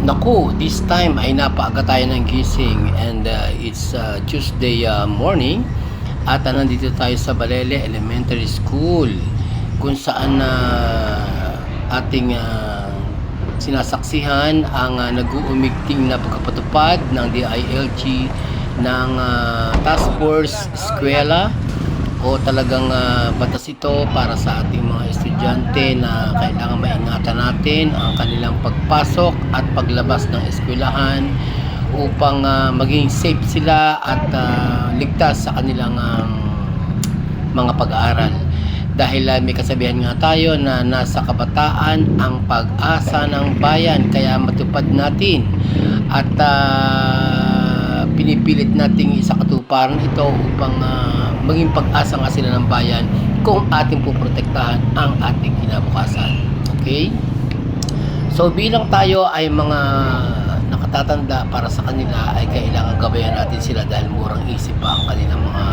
Naku, this time ay napaaga tayo ng gising and it's Tuesday morning at nandito tayo sa Balele Elementary School kung saan ating sinasaksihan ang nag-uumigting na pagkapatupad ng DILG ng Task Force Eskwela o talagang batas ito para sa ating mga estudyante na kailangan maingatan natin ang kanilang pagpasok at paglabas ng eskwelahan upang maging safe sila at ligtas sa kanilang mga pag-aaral. Dahil may kasabihan nga tayo na nasa kabataan ang pag-asa ng bayan, kaya matupad natin at pinipilit nating isakatuparan ito upang maging pag-asa nga sila ng bayan kung ating puprotektahan ang ating kinabukasan. Okay? So bilang tayo ay mga nakatatanda, para sa kanila ay kailangan gabayan natin sila dahil murang isip pa ang kanilang mga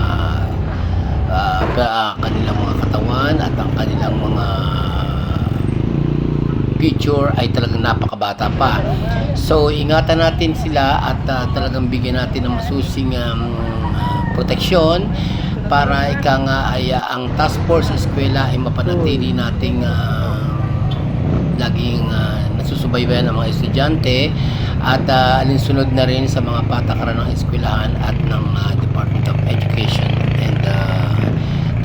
katawan at ang kanilang mga future ay talagang napakabata pa. So ingatan natin sila at talagang bigyan natin ng masusing proteksyon para ay ang Task Force Eskwela ay mapanatili nating laging nasusubaybayan ng mga estudyante at alinsunod na rin sa mga patakaran ng eskwelahan at ng Department of Education. And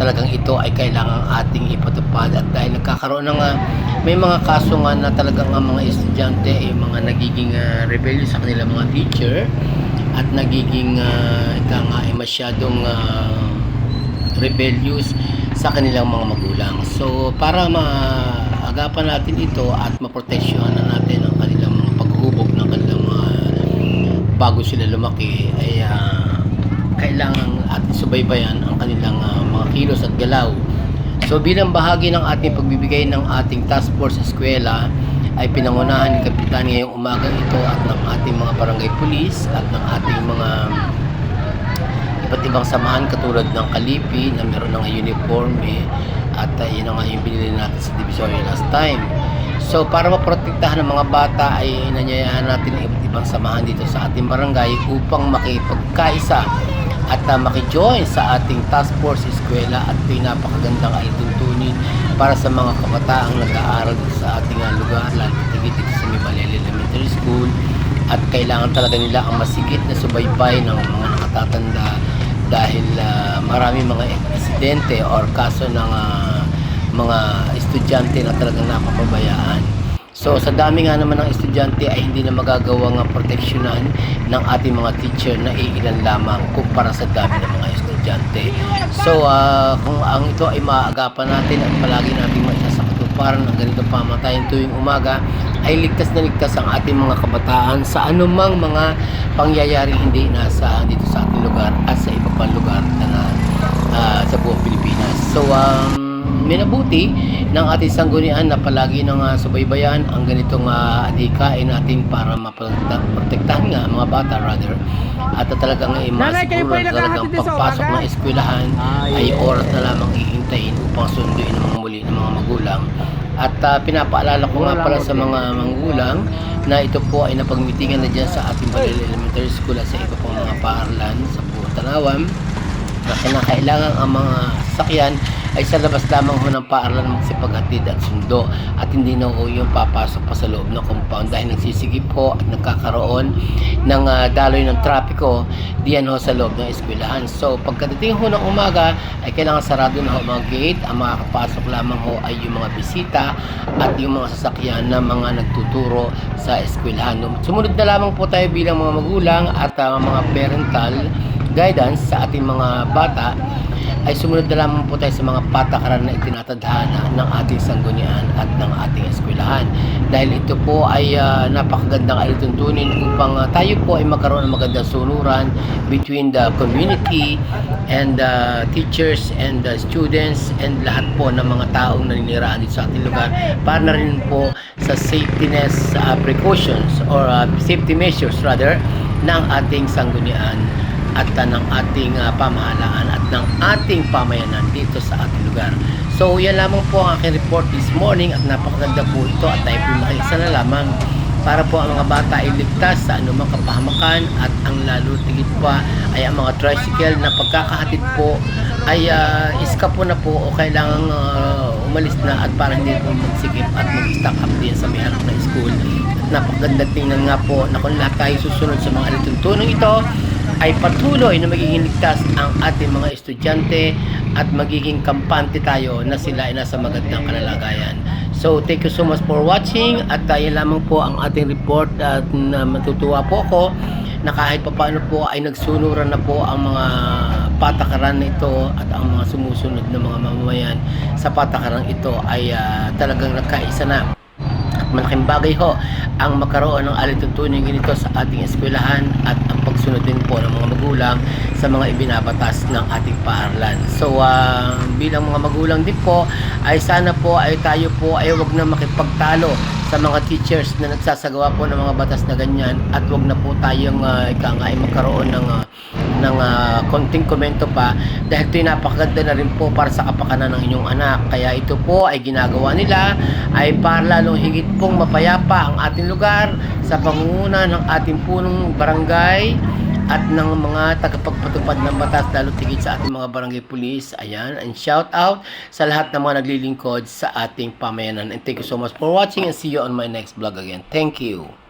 talagang ito ay kailangang ating ipatupad at dahil nagkakaroon ng may mga kaso nga na talagang ang mga estudyante ay mga nagiging rebellious sa kanilang mga teacher at nagiging ay masyadong rebellious sa kanilang mga magulang. So para maagapan natin ito at maproteksyonan natin ang kanilang mga paghubog ng kanilang mga bago sila lumaki ay kailangan ating subaybayan ang kanilang mga kilos at galaw. So bilang bahagi ng ating pagbibigay ng ating Task Force Eskwela ay pinangunahan ni Kapitan ngayong umaga ito at ng ating mga barangay police at ng ating mga iba't ibang samahan katulad ng Kalipi na meron ng uniforme at yun nga yung binili natin sa Divisoria last time. So para maprotektahan ng mga bata ay inanyayahan natin ang iba't ibang samahan dito sa ating barangay upang makipagkaisa at makijoin sa ating Task Force Eskwela at pinapakagandang alituntunin para sa mga kabataang nag-aaral dito sa ating lugar, lalo dito sa Balele Elementary School, at kailangan talaga nila ang masigit na subaybay ng mga nakatatanda dahil marami mga insidente or kaso ng mga estudyante na talagang napapabayaan. So sa dami nga naman ng estudyante ay hindi na magagawang proteksyonan ng ating mga teacher na iilan lamang kumpara sa dami ng mga estudyante. So kung ang ito ay maaagapan natin at palagi natin maisasakatuparan ang ganitong pamatayan tuwing umaga, ay ligtas na ligtas ang ating mga kabataan sa anumang mga pangyayaring hindi nasa dito sa ating lugar at sa iba pang lugar na sa buong Pilipinas. So minabuti ng ating sanggunian na palagi nang subaybayan ang ganitong adhikain natin para maprotektahan nga mga bata rather at talagang masiguro na talagang pagpasok ng eskwelahan ay oras na lamang ihintayin upang sunduin ng muli ng mga magulang. At pinapaalala ko nga pala sa mga magulang na ito po ay napagmitingan na dyan sa ating Balele Elementary School at sa iba pang mga paaralan sa buong Tanawan na kinakailangan ang mga sasakyan ay sa labas lamang ho ng paaralan magsipaghatid at sundo at hindi na ho yung papasok pa sa loob ng compound dahil nagsisigip ho at nagkakaroon ng daloy ng trapiko diyan ho sa loob ng eskwelahan. So pagkadating ho ng umaga ay kailangan sarado na ho mga gate. Ang makakapasok lamang ho ay yung mga bisita at yung mga sasakyan na mga nagtuturo sa eskwelahan. Sumunod na lamang po tayo bilang mga magulang at mga parental guidance sa ating mga bata ay sumunod na lamang po tayo sa mga patakaran na itinatadhana ng ating sanggunian at ng ating eskwelahan. Dahil ito po ay napakagandang alituntunin upang tayo po ay magkaroon ng magandang sunuran between the community and the teachers and the students and lahat po ng mga taong naniniraan dito sa ating lugar para na rin po sa safetyness precautions or safety measures rather ng ating sanggunian at ng ating pamahalaan at ng ating pamayanan dito sa ating lugar. So yan lamang po ang aking report this morning at napakaganda po ito at tayo po makiisa na lamang para po ang mga bata ay ligtas sa anumang kapahamakan at ang lalo tigit pa ay ang mga tricycle na pagkakahatid po ay iska po na po o kailangang umalis na at para hindi po magsikip at mag-stack up din sa may harap na school. At napakaganda tingnan nga po na kung lahat tayo susunod sa mga alituntuning ito ay patuloy na magiging ligtas ang ating mga estudyante at magiging kampante tayo na sila ay nasa magandang kalalagayan. So, thank you so much for watching at tayo lamang po ang ating report at matutuwa po ako na kahit paano po ay nagsunuran na po ang mga patakaran nito at ang mga sumusunod na mga mamamayan sa patakaran ito ay talagang nagkaisa na. Malaking bagay ho ang magkaroon ng alituntunin ganito sa ating eskwelahan at ang pagsunod din po ng mga magulang sa mga ibinabatas ng ating paaralan. So bilang mga magulang din po ay sana po ay tayo po ay wag na makipagtalo sa mga teachers na nagsasagawa po ng mga batas na ganyan at wag na po tayong ay magkaroon ng konting komento pa dahil ito napakaganda na rin po para sa kapakanan ng inyong anak. Kaya ito po ay ginagawa nila ay para lalong higit pong mapayapa ang ating lugar sa pangunguna ng ating punong barangay at ng mga tagapagpatupad ng batas lalo tigit sa ating mga barangay police. Ayan, and shout out sa lahat ng mga naglilingkod sa ating pamayanan. And thank you so much for watching and see you on my next vlog again. Thank you.